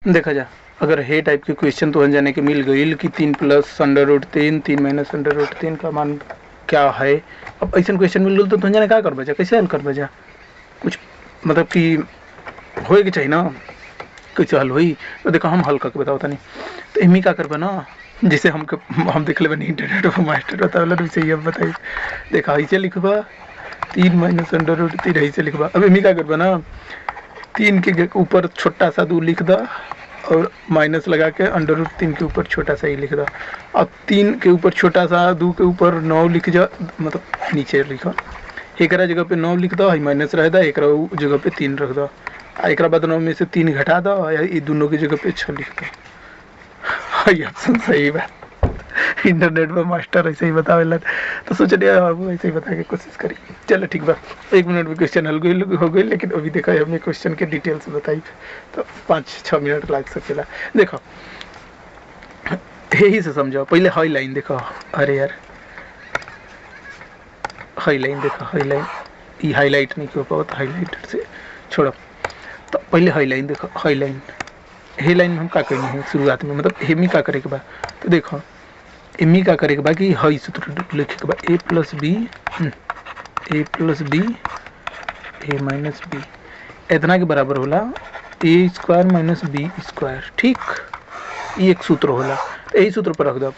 देखा जा अगर हे टाइप के क्वेश्चन तो जाने के मिल गई कि 3 plus under root 3 3 minus under root 3 का मान क्या है। अब ऐसा क्वेश्चन मिल गई तो जाने क्या कर बजा, कैसे हल कर बजा, कुछ मतलब कि होए के चाहिए ना, कैसे हल हुई। तो देखो हम हल करके बताओ नहीं तो इमी का करबा ना, जैसे हम देख ले इंटरनेट पर मास्टर बता वाला वैसे ही अब बताइए। देखा ऐसे लिखबा 3 माइनस अंडर रूट 3 ऐसे लिखबा। अब इमी का करबा ना, 3 के ऊपर छोटा सा 2 लिख दा और माइनस लगा के अंडर रूट 3 के ऊपर छोटा सा ही लिख दा। अब 3 के ऊपर छोटा सा 2 के ऊपर 9 लिख जा, मतलब नीचे लिखा एक जगह पे 9 लिख दो, माइनस रह दा, एक जगह पे 3 रख दो, एक बाद 9 में से 3 घटा दो, ये दोनों की जगह पे 6 लिख दो। ये ऑप्शन सही बात। इंटरनेट पर मास्टर ऐसे ही बतावेला तो सोच लिया बाबू ऐसे ही बता के कोशिश करी। चलो ठीक बा, 1 मिनट में क्वेश्चन हल हो गई, लेकिन अभी देखा है हमने क्वेश्चन के डिटेल्स बताई तो 5-6 मिनट लग सकेला। देखो यही से समझो, पहले हाई लाइन देखो, अरे यार हाई लाइन देखो, हाई लाइन ये हाईलाइट नहीं क्यों पाओ, हाईलाइटर से छोड़ो। तो पहले हाई लाइन देखो, हाई लाइन हे लाइन में हम क्या करनी है शुरुआत में, मतलब हेमी क्या करे के बाद, तो देखो एमी का करे के बाद कि हई सूत्र लिखे के बाद a plus b a minus b इतना के बराबर होला a square minus b square. ठीक, ये एक सूत्र होला, तो यही सूत्र पर रख दो।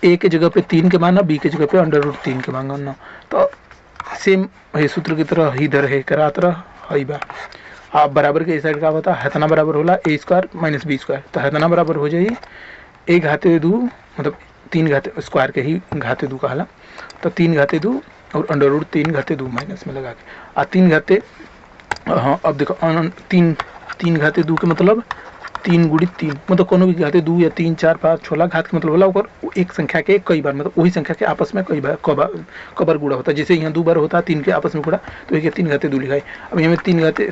ए के जगह पे 3 के माना, बी के जगह पे अंडर रूट 3 के मांगना, तो सेम है सूत्र की तरह इधर है करा तरह हई बा। आप बराबर के इस साइड का बता हतना बराबर होला a square minus b square, तो हतना बराबर हो जाए ए घाते 2, मतलब 3 घाते स्क्वायर के ही घाते 2 कहला, तो 3 घाते 2 और अंडर रूट 3 घाते 2 माइनस में लगा के 3 घाते, हाँ अब देखो 3 घाते 2 के मतलब 3 गुणित 3, मतलब कोनो भी घाते 2 या 3 4 5 16 घात के मतलब होला ओकर एक संख्या के कई बार, मतलब वही संख्या के आपस में कई बार कबार गुणा होता है। जैसे यहाँ 2 बार होता है 3 के आपस में गुणा, तो एक 3 घाते 2 लिखा है। अब यहाँ में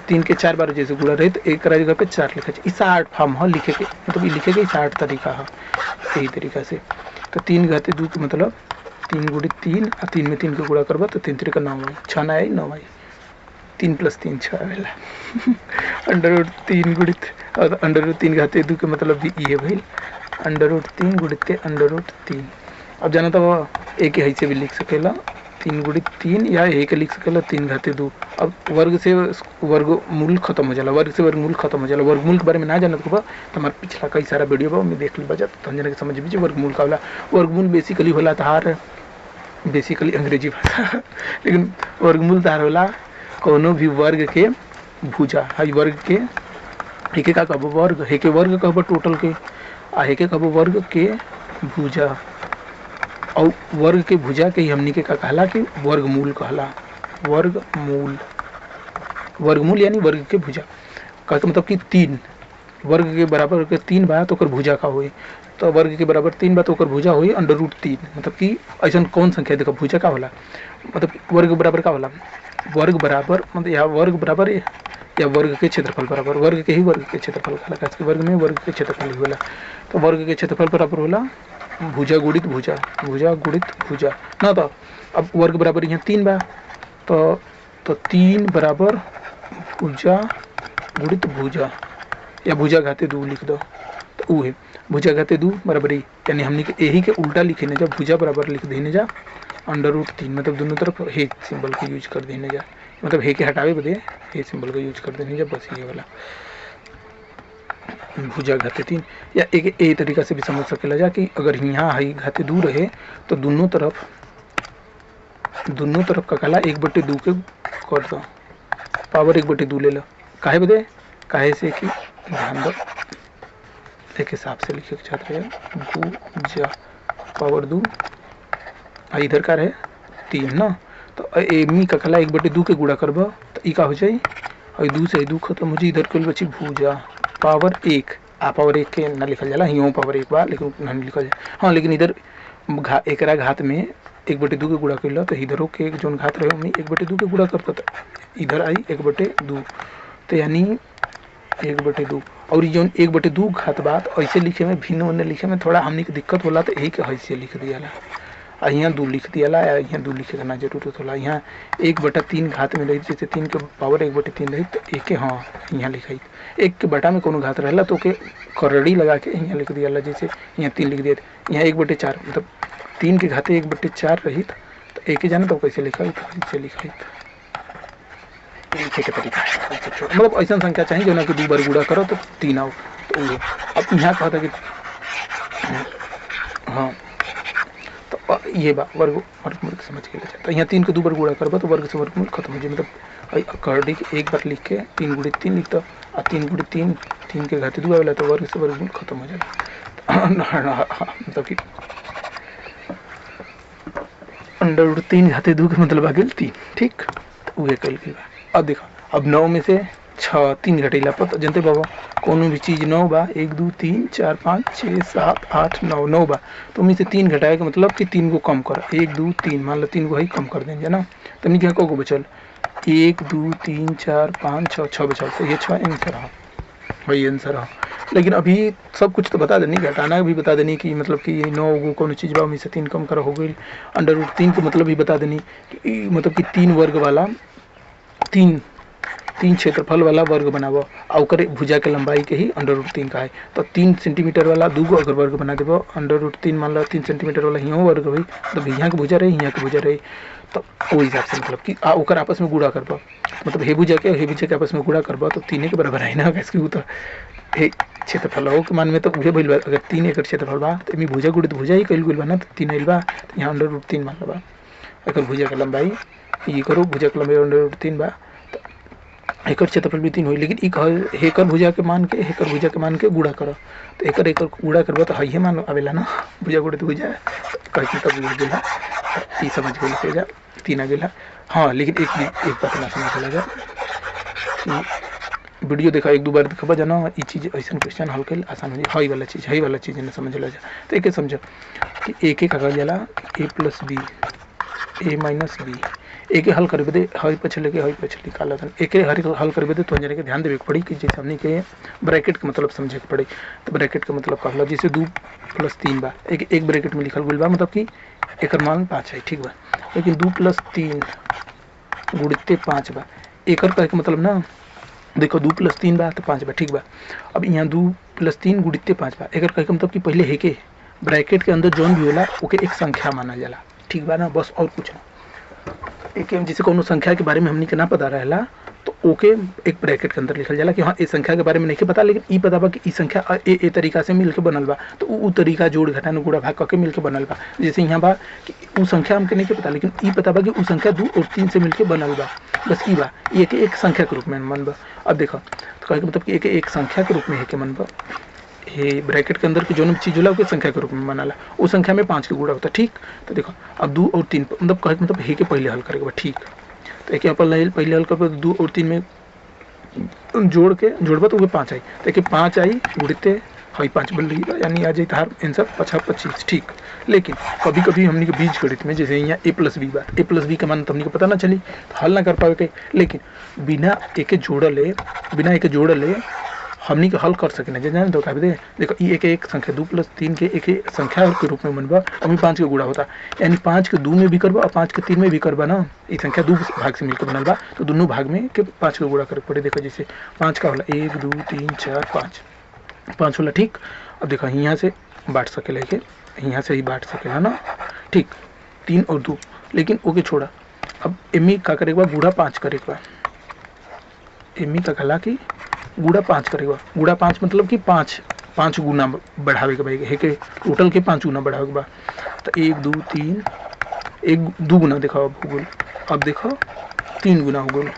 3 के 4 बार जैसे गुणा रहे तो एक जगह पे 4 लिखा है। इस 8 फॉर्म है लिखे के, मतलब ये लिखे के 8 तरीका है यही तरीका से। तो 3 घाते 2 के मतलब 3 गुणित 3 और 3 में 3 के गुणा करबा तो 3 3 9 आई, 6 आई 9 आई, 3 + 3 6 आवेला। अंडर रूट 3 गुणित और अंडर रूट 3 घाते 2 के मतलब भी ये भाई अंडर रूट 3 गुणित के अंडर रूट 3। अब जाना तो एक ही से भी लिख सकेला 3 गुणित 3 या एक लिख सकेला 3 घाते 2। अब वर्ग से वर्गमूल खत्म हो जाला, वर्ग से वर्गमूल खत्म हो जाला। वर्गमूल के बारे में ना जानत को बा तो हमारे पिछला कई सारा वीडियो बा मैं देख ली बजा तो जाने के समझ लीजिए वर्गमूल का होला। वर्गमूल बेसिकली होला तहार बेसिकली अंग्रेजी भाषा लेकिन वर्गमूल तहार होला कोनो भी वर्ग के भुजा, हई वर्ग के हेके का कहबो वर्ग, हेके वर्ग कहबो टोटल के, आ हेके कहबो वर्ग के भुजा। और वर्ग के भुजा के ही हमनी के का कहला कि वर्गमूल कहला। वर्गमूल, वर्गमूल यानी वर्ग के भुजा का मतलब कि 3 वर्ग के बराबर के 3 बा तो ओकर भुजा का होई, तो वर्ग के बराबर 3 बा तो ओकर भुजा होई अंडर रूट 3। मतलब कि ऐसा कौन संख्या देखो भुजा का होला, मतलब वर्ग बराबर का होला, वर्ग बराबर मतलब या वर्ग बराबर या वर्ग के क्षेत्रफल बराबर, वर्ग के ही वर्ग के क्षेत्रफल कहला, कि वर्ग में वर्ग के क्षेत्रफल ही होला। तो वर्ग के क्षेत्रफल बराबर होला भुजा गुणित भुजा, भुजा गुणित भुजा ना। तो अब वर्ग बराबर यहाँ 3 बा तो 3 बराबर भुजा गुणित भुजा या भुजा घाते 2 लिख दो, तो वो है भुजा घाते 2 बराबर ही, यानी हमने के यही के उल्टा लिखे ने जा, भुजा बराबर लिख देने जा अंडर रूट 3, मतलब दोनों तरफ हे सिंबल का यूज कर देने जा, मतलब हे के हटावे बदे हे सिंबल का यूज कर देने जा, बस ये वाला भुजा घाते 3। या एक ए तरीका से भी समझ सकेला जा कि अगर यहाँ हई घाते 2 रहे तो दोनों तरफ का कहला 1/2 के कर दो, पावर 1/2 ले लो। काहे बदे, काहे से कि ध्यान दो एक हिसाब से लिखे छात्र है भुजा पावर 2 इधर का रहे 3 ना, तो एमी का कहला 1/2 के गुणा करबा तो ई का हो जाए और 2 से 2 खत्म हो जाए, इधर के बची भुजा पावर 1 आ पावर 1 के ना लिखल जाला, हियों पावर 1 बा लेकिन नहीं लिखल जाए। हाँ लेकिन इधर एकरा घात में 1/2 के गुणा कर तो इधरों के जो घात रहे उन्हें 1/2 के गुणा करता तो इधर आई 1/2, तो यानी 1/2 और जो 1/2 घात बात ऐसे लिखे में भिन्न उन्हें लिखे में थोड़ा हमने की दिक्कत होला तो यही के हैसियत लिख दिया। आ यहाँ 2 लिख दिया, यहाँ 2 लिखे ना जरूरत होला। यहाँ 1/3 घात में रही, जैसे 3 के पावर 1/3 रही तो एक हाँ यहाँ लिखाई, 1 के बटा में कोनो घात रहला तो के करड़ी लगा के यहाँ लिख दिया, जैसे यहाँ 3 लिख दिया, यहाँ 1/4 मतलब 3 के घाते 1/4 रही तो एक ही जाना तो कैसे लिखा कैसे लिखा लिखे के तरीका है। मतलब ऐसा संख्या चाहिए जो ना कि 2 बार गुणा करो तो 3 आओ। तो अब यहाँ कहा था कि हाँ तो ये बात वर्गमूल समझ के लिए, तो यहाँ 3 को 2 बार गुणा करबा तो वर्ग से वर्गमूल खत्म हो जाए। मतलब करड़ी के एक बार लिख के 3 × 3 लिख दो और 3 × 3 3 के घाते 2 आवेला तो वर्ग से वर्गमूल खत्म हो जाएगा। मतलब कि √3 घाते 2 के मतलब आ गया 3, ठीक तो वह कल गई। अब देखो अब 9 में से 6 3 घटेला पर तो जनते बाबा कोनो भी चीज़ 9 बा, 1 2 3 4 5 6 7 8 9 9 बा, तो उनमें से 3 घटाए का मतलब कि 3 को कम कर, 1 2 3 मान लो 3 को ही कम कर देंगे ना, तो नहीं क्या को बचल 1 2 3 4 5 6 बचल, तो ये 6 आंसर है, वही आंसर है। लेकिन अभी सब कुछ तो बता देनी, घटाना भी बता देनी कि मतलब कि 9 को कौन चीज़ बा, उनमें से 3 कम करा हो गई। √3 का मतलब भी बता देनी कि मतलब कि 3 वर्ग वाला 3 क्षेत्रफल वाला वर्ग बनाबो और ओकर भुजा के लंबाई के ही √3 का है, तो 3 सेंटीमीटर वाला 2 अगर वर्ग बना देबो √3 मान लो 3 सेंटीमीटर वाला यहाँ वर्ग हुई, मतलब यहाँ के भुजा रही यहाँ के भुजा रही, तो वो हिसाब से मतलब कि ओकर आपस में गुणा करबो, मतलब हे भुजा के आपस में गुणा करबो तो 3 के बराबर है ना, कैसे वो तो हे क्षेत्रफल हो के मान में तो उहे भइल बा, अगर 3 एकड़ क्षेत्रफल बा तो इमे भुजा गुणित भुजा ही कइल गइल बा ना, तो 3 आइल बा, तो यहाँ √3 मान लो बा। अगर भुजा के लंबाई ये करो, भुजा के लंबाई √3 बा, एकर क्षेत्रफल भी 3 हुई, लेकिन एक हेकर भुजा के मान के गुणा करो, तो एकर गुणा करबो तो है मान आवेला ना, भुजा गुणित भुजा कह के तब लग गेला, ई समझ गइल के जा 3 आ गेला। हाँ लेकिन एक बात ना समझ लगा कि वीडियो देखा 1 2 बार देखबा जाना, ई चीज़ ऐसा क्वेश्चन हल कर आसान हो जाए, हई वाला चीज़ ना समझ ला जा, तो एक समझो कि एक एक का जाला a + b a - b, एक हल करबे दे हई पछले के हई पछले निकाला था, एक हल करबे दे तो जाने के ध्यान देवे के पड़ी कि जैसे हमने के ब्रैकेट का मतलब समझे के पड़ी, तो ब्रैकेट का मतलब कहला जैसे 2 + 3 बा, एक ब्रैकेट में लिखल गइल बा, मतलब कि एकर मान 5 है, ठीक बा, लेकिन 2 + 3 गुणित 5 बा, एकर कहे के मतलब ना देखो 2 + 3 बा तो 5 बा, ठीक बा। अब यहाँ 2 + 3 गुणित 5 बा, एकर कहे के मतलब कि पहले है के ब्रैकेट के अंदर जौन भी होला ओके एक संख्या माना जाला, ठीक बा ना, बस और कुछ ना। एक जैसे कोनो संख्या के बारे में हमनी के ना पता रहेला तो ओके एक ब्रैकेट के अंदर लिखल जाला कि हाँ इस संख्या के बारे में नहीं पता, लेकिन ई पता बा कि ई संख्या ए तरीका से मिलके बनल बा, तो उ तरीका जोड़ घटा गुणा भाग करके मिलके बनल बा। जैसे यहाँ बा कि उ संख्या हमके नहीं पता, लेकिन ई पता बा कि उ संख्या 2 और 3 से मिलके बनल बा, बस ई बा, ये के एक संख्या के रूप में मन बा। अब देखो तो कहे मतलब कि एक संख्या के रूप में है के मन बा, ये ब्रैकेट के अंदर की जो चीज़ होला उसके संख्या के रूप में बनाला, उस संख्या में 5 के गुणा होता, ठीक। तो देखो अब 2 और 3 मतलब कहे मतलब हे के पहले हल करेगा, ठीक। तो एक अपन पहले हल कर 2 और 3 में जोड़बा तो वो 5 आई, देखिए 5 आई गुणित हई 5 बन रही है, यानी आ जाए तार आंसर 25, ठीक। लेकिन कभी कभी हमने के बीज गणित में जैसे यहाँ a + b बा, a + b का मान तो हमने को पता ना चली, तो हल ना कर पावे के, लेकिन बिना एक जोड़ले हमनी के हल कर सके जान तो दे। देखो ये एक संख्या 2 + 3 के एक संख्या के रूप में बनबा, अभी 5 के गुणा होता, यानी 5 के 2 में भी करबा और 5 के 3 में भी करबा ना, ये संख्या 2 भाग से मिलकर बनल बा, तो दोनों भाग में के 5 के गुणा करे पड़े। देखो जैसे 5 का होला 1 2 3 4 5 होला, ठीक। अब देखो यहाँ से बांट सके लेके यहाँ से ही बांट सकेला ना, ठीक, 3 और 2, लेकिन ओके छोड़ा। अब एमी का करेगा गुणा 5 करेगा, एमी का कहला कि गुणा 5 करेगा, गुणा 5 मतलब कि 5 गुना बढ़ावे के भाई है के टोटल के 5 गुना बढ़ावे के बा, तो 1 2 3 1 2 गुना देखो अब हो गल, अब देखो 3 गुना हो गल,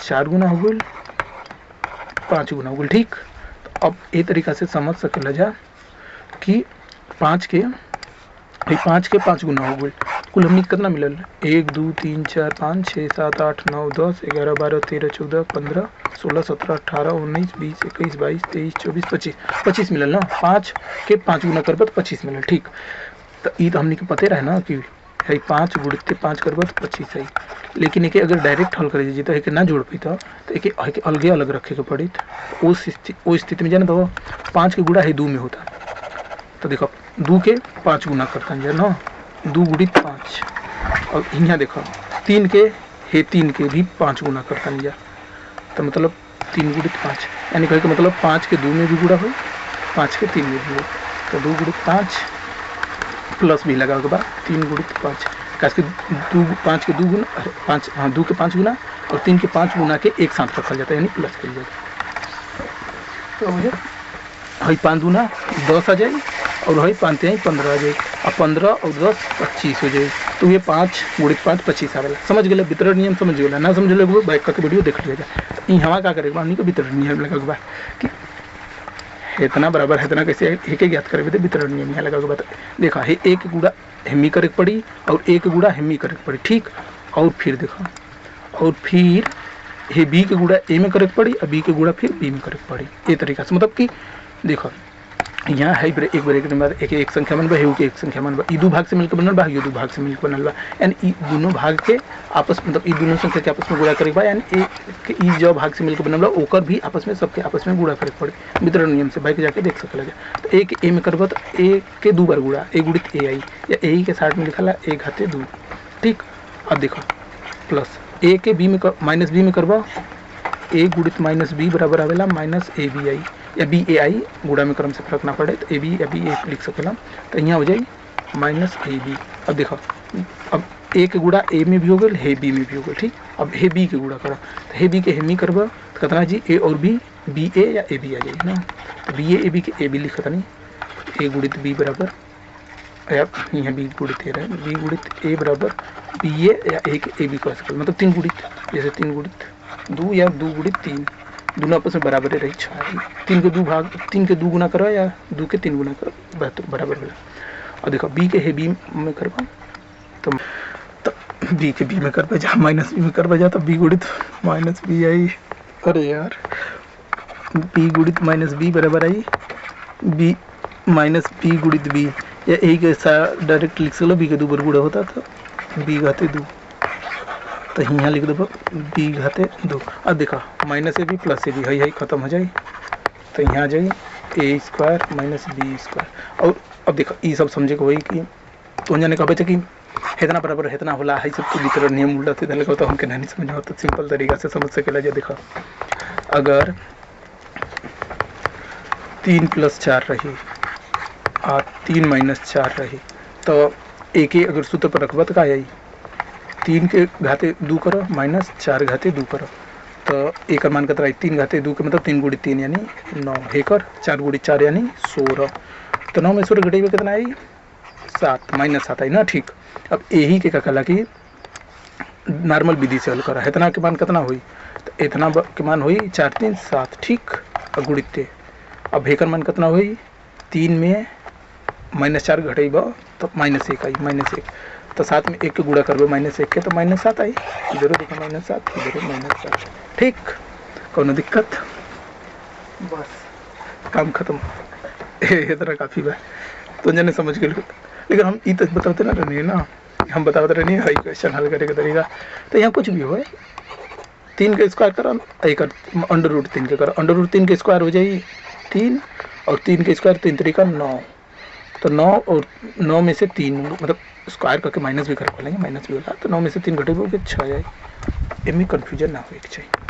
4 गुना हो गल, 5 गुना हो गल, ठीक। तो अब ये तरीका से समझ सकेला जा कि 5 के 5 गुना हो गल, कुल हमने कितना मिलल 1 2 3 4 5 6 7 8 9 10 11 12 13 14 15 16 17 18 19 20 21 22 23 24 25 मिलल ना, 5 के 5 गुना करबा तो 25 मिलल, ठीक। तो ये तो हमने के पते रहे ना कि है 5 गुणित 5 करबा तो 25 है, लेकिन एक अगर डायरेक्ट हल करे तो एक ना जोड़ पाता तो एक अलगे अलग रखे के पड़ी, तो उस स्थिति में जाना तो 5 के गुणा है 2 में होता, तो देखो 2 के 5 गुना करता है ना, 2 गुणित 5। और यहाँ देखो 3 के हे 3 के भी 5 गुना करता नहीं जा, तो मतलब 3 गुणित 5 यानी कहे कि मतलब 5 के 2 में भी गुणा हो, 5 के 3 में भी हो, तो 2 गुणित 5 प्लस भी लगा के बाद 3 गुणित 5 काश के 2 5 के 2 गुना 5 हाँ 2 के 5 गुना और 3 के 5 गुना के एक साथ रखा जाता है यानी प्लस कर जाता। तो मुझे हई 5 गुना 10 आ जाए और हई 5 3 15 आ जाए, और 15 और 10 25 हो जाए। तो ये 5 गुणित 5 25 आवेला। समझ गए वितरण नियम? समझ गए ना? समझ लोग बाइक का वीडियो देख लिया जाए। तो यहाँ क्या करेगा हमने को वितरण नियम लगा के बाद कि इतना बराबर है इतना कैसे एक ज्ञात करेंगे तो वितरण नियम यहाँ लगा के बता देखा है एक गुड़ा हेमी करे पड़ी और एक गुड़ा हेमी करे पड़ी, ठीक। और फिर देखो और फिर हे बी के गुड़ा ए में करे पड़ी और बी के गुड़ा फिर बी में करे पड़ी। ये तरीका से मतलब कि देखो यहाँ है एक ब्रेक के बाद एक संख्या बनबा है के एक संख्या बनबा ई दो भाग से मिलकर बनल बा, ये दो भाग से मिलकर बनल बा, यानी ई दोनों भाग के आपस मतलब ई दोनों संख्या के आपस में गुणा करे बा, यानी एक ई जो भाग से मिलकर बनल बा ओकर भी आपस में सबके आपस में गुणा करे पड़े वितरण नियम से। भाई जाके देख सकल जा। तो एक ए में करबा तो ए के 2 बार गुणा ए गुणित ए आई या ए के 60 में लिखा ए घाते 2, ठीक। अब देखो प्लस ए के बी में माइनस बी में करबा ए गुणित माइनस बी बराबर आवेला माइनस ए बी आई या बी ए आई गुणा में क्रम से फर्क ना पड़े तो ए बी या बी ए लिख सकेला। तो यहाँ हो जाए माइनस ए बी। अब देखो अब ए के गुणा ए में भी हो गए हे बी में भी हो गए, ठीक। अब हे बी के गुणा करो तो हे बी के हेमी करबा तो कितना जी ए और बी ए या ए बी आ जाएगी ना। तो बी ए बी के ए बी लिखता नहीं ए गुणित बी बराबर यहाँ बी गुणित ए रहे बी गुणित ए बराबर बी ए या ए के ए बी कर सकते मतलब 3 गुणित जैसे 3 गुणित 2 या 2 गुणित 3 दोनों आपस में बराबर रही 6 3 के 2 भाग 3 के 2 गुना करो या 2 के 3 गुना करो बराबर होला। और देखो बी के हे बी में करवा तो बी के बी में करवा जा माइनस बी में करवा जा तो बी गुणित माइनस बी आई अरे यार बी गुणित माइनस बी बराबर आई बी माइनस बी गुणित बी या एक ऐसा डायरेक्ट लिख सकलो बी के 2 बार गुणा होता तो बी घाते 2 तो यहाँ लिख दो बी घाते 2। अब देखा minus a b plus a b है खत्म हो जाए तो यहाँ आ जाए a square minus b square. और अब देखो ये सब समझे को वही कि तो जाने कहे कि इतना बराबर इतना होला है सब तो वितरण नियम उल्टा सीधा लगा तो हमके नहीं समझ हो तो सिंपल तरीका से समझ सकेला। जा देखो अगर 3 + 4 रही और 3 - 4 रही तो एक ही अगर सूत्र पर रखबा तो क्या आई 3 के घाते 2 करो माइनस 4 घाते 2 करो तो एक मान कितना आई 3 घाते 2 के मतलब 3 गुणित 3 यानी 9 हेकर 4 गुणित 4 यानी 16 तो 9 में 16 घटे में कितना आई 7 -7 आई ना, ठीक। अब यही के कहला कि नॉर्मल विधि से हल करा इतना के मान कितना हुई तो इतना के मान हुई 4 3 7, ठीक। और गुणित अब हेकर मान कितना हुई 3 में -4 घटे तो -1 आई -1 तो 7 में 1 के गुणा करबो -1 के तो -7 आई इधर देखो -7 इधर -7, ठीक। कोनो दिक्कत बस काम खत्म इतना काफ़ी बा तो जाने समझ गए। लेकिन हम ये तो बताते ना रहनी है ना हम बताते रहनी है क्वेश्चन हल करे का तरीका। तो यहाँ कुछ भी हो 3 के स्क्वायर करो एक √3 के करो √3 के स्क्वायर हो जाए 3 और 3 के स्क्वायर 3 तरीका 9 तो 9 और 9 में से 3 मतलब स्क्वायर करके माइनस भी कर लेंगे माइनस भी होला तो 9 में से 3 घटे 6 आए इनमें कन्फ्यूजन ना हो चाहिए।